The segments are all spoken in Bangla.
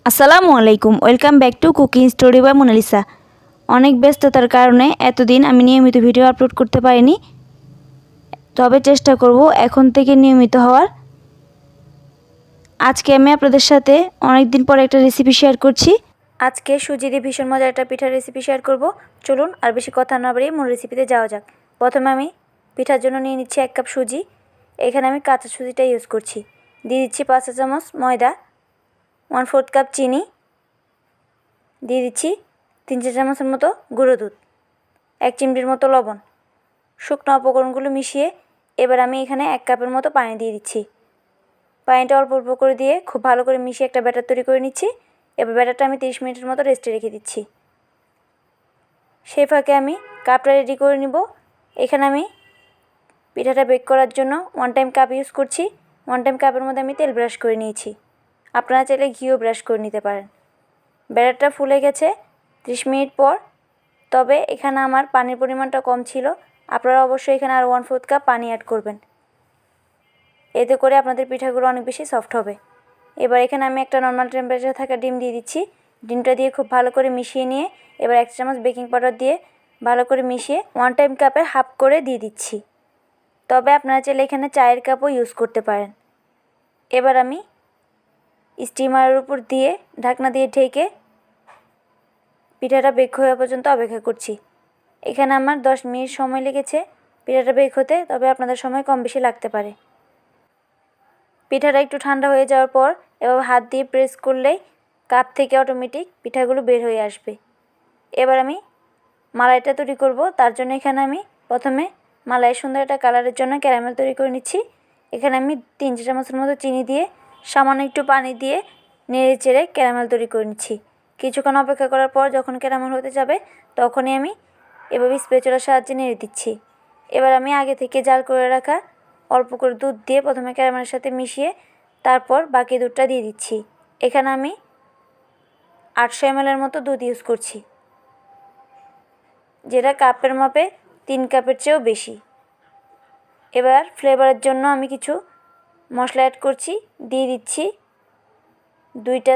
আসসালামু আলাইকুম, welcome back to cooking story by Monalisa. অনেক ব্যস্ততার কারণে এতদিন আমি নিয়মিত ভিডিও আপলোড করতে পারিনি, তবে চেষ্টা করব এখন থেকে নিয়মিত হওয়ার। আজকে আমি আপনাদের সাথে অনেক দিন পর একটা রেসিপি শেয়ার করছি। আজকে সুজি দিয়ে ভীষণ মজার একটা পিঠার রেসিপি শেয়ার করব। চলুন আর বেশি কথা না বাড়িয়ে মূল রেসিপিতে যাওয়া যাক। প্রথমে আমি পিঠার জন্য নিয়ে নিচ্ছি 1 কাপ সুজি। এখানে আমি কাঁচা সুজিটা ইউজ করছি। দিয়ে দিচ্ছি 5 চা চামচ ময়দা, 1/4 কাপ চিনি, দিয়ে দিচ্ছি 3 চা চামচের মতো গুঁড়ো দুধ, 1 চিমটির মতো লবণ। শুকনো উপকরণগুলো মিশিয়ে এবার আমি এখানে 1 কাপের মতো পানি দিয়ে দিচ্ছি। পানিটা অল্প অল্প করে দিয়ে খুব ভালো করে মিশিয়ে একটা ব্যাটার তৈরি করে নিচ্ছি। এবার ব্যাটারটা আমি 30 মিনিটের মতো রেস্টে রেখে দিচ্ছি। সেই ফাঁকে আমি কাপটা রেডি করে নিব। এখানে আমি পিঠাটা বেক করার জন্য 1 টাইম কাপ ইউজ করছি। 1 টাইম কাপের মধ্যে আমি তেল ব্রাশ করে নিয়েছি। আপনারা চাইলে ঘিও ব্রাশ করে নিতে পারেন। ব্যাটারটা ফুলে গেছে 30 মিনিট পর, তবে এখানে আমার পানির পরিমাণটা কম ছিল। আপনারা অবশ্যই এখানে আর 1/4 কাপ পানি অ্যাড করবেন, এতে করে আপনাদের পিঠাগুলো অনেক বেশি সফট হবে। এবার এখানে আমি একটা নর্মাল টেম্পারেচারে থাকা ডিম দিয়ে দিচ্ছি। ডিমটা দিয়ে খুব ভালো করে মিশিয়ে নিয়ে এবার 1 চামচ বেকিং পাউডার দিয়ে ভালো করে মিশিয়ে 1 টাইম কাপের হাফ করে দিয়ে দিচ্ছি। তবে আপনারা চাইলে এখানে চায়ের কাপও ইউজ করতে পারেন। এবার আমি স্টিমারের উপর দিয়ে ঢাকনা দিয়ে ঢেকে পিঠাটা বেক হওয়া পর্যন্ত অপেক্ষা করছি। এখানে আমার 10 মিনিট সময় লেগেছে পিঠাটা বেক হতে, তবে আপনাদের সময় কম বেশি লাগতে পারে। পিঠাটা একটু ঠান্ডা হয়ে যাওয়ার পর এবার হাত দিয়ে প্রেস করলেই কাপ থেকে অটোমেটিক পিঠাগুলো বের হয়ে আসবে। এবার আমি মালাইটা তৈরি করব। তার জন্য এখানে আমি প্রথমে মালাইয়ের সুন্দর একটা কালারের জন্য ক্যারামেল তৈরি করে নিচ্ছি। এখানে আমি 3 চা চামচের মতো চিনি দিয়ে সামান্য একটু পানি দিয়ে নেড়ে চেড়ে ক্যারামেল তৈরি করে নিচ্ছি। কিছুক্ষণ অপেক্ষা করার পর যখন ক্যারামেল হতে যাবে তখনই আমি এভাবে স্প্যাচুলার সাহায্যে নেড়ে দিচ্ছি। এবার আমি আগে থেকে জাল করে রাখা অল্প করে দুধ দিয়ে প্রথমে ক্যারামেলের সাথে মিশিয়ে তারপর বাকি দুধটা দিয়ে দিচ্ছি। এখানে আমি 800 ml মতো দুধ ইউজ করছি, যেটা কাপের মাপে 3 কাপের চেয়েও বেশি। এবার ফ্লেভারের জন্য আমি কিছু মশলা অ্যাড করছি। দিয়ে দিচ্ছি 2টা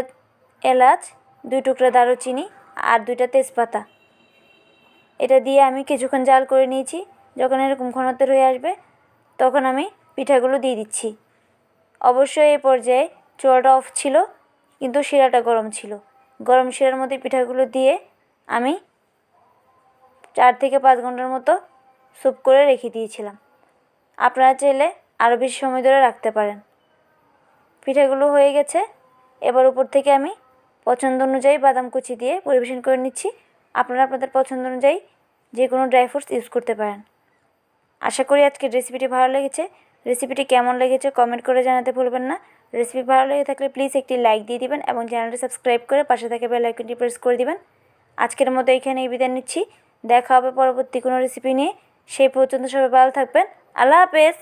এলাচ, 2 টুকরা দারুচিনি আর 2টা তেজপাতা। এটা দিয়ে আমি কিছুক্ষণ জাল করে নিয়েছি। যখন এরকম ঘনত্বের হয়ে আসবে তখন আমি পিঠাগুলো দিয়ে দিচ্ছি। অবশ্যই এই পর্যায়ে চুলাটা অফ ছিল, কিন্তু শিরাটা গরম ছিল। গরম শিরার মধ্যে পিঠাগুলো দিয়ে আমি 4 থেকে 5 ঘন্টার মতো স্যুপ করে রেখে দিয়েছিলাম। আপনারা চাইলে আরও বেশি সময় ধরে রাখতে পারেন। পিঠাগুলো হয়ে গেছে। এবার উপর থেকে আমি পছন্দ অনুযায়ী বাদাম কুচি দিয়ে পরিবেশন করে নিচ্ছি। আপনারা আপনাদের পছন্দ অনুযায়ী যে কোনো ড্রাই ফ্রুটস ইউজ করতে পারেন। আশা করি আজকের রেসিপিটি ভালো লেগেছে। রেসিপিটি কেমন লেগেছে কমেন্ট করে জানাতে ভুলবেন না। রেসিপি ভালো লেগে থাকলে প্লিজ একটি লাইক দিয়ে দিবেন এবং চ্যানেলটি সাবস্ক্রাইব করে পাশে থাকা বেল আইকনটি প্রেস করে দিবেন। আজকের মতো এখানেই বিদায় নিচ্ছি। দেখা হবে পরবর্তী কোনো রেসিপি নিয়ে। সেই পর্যন্ত সবাই ভালো থাকবেন। আল্লাহ হাফেজ।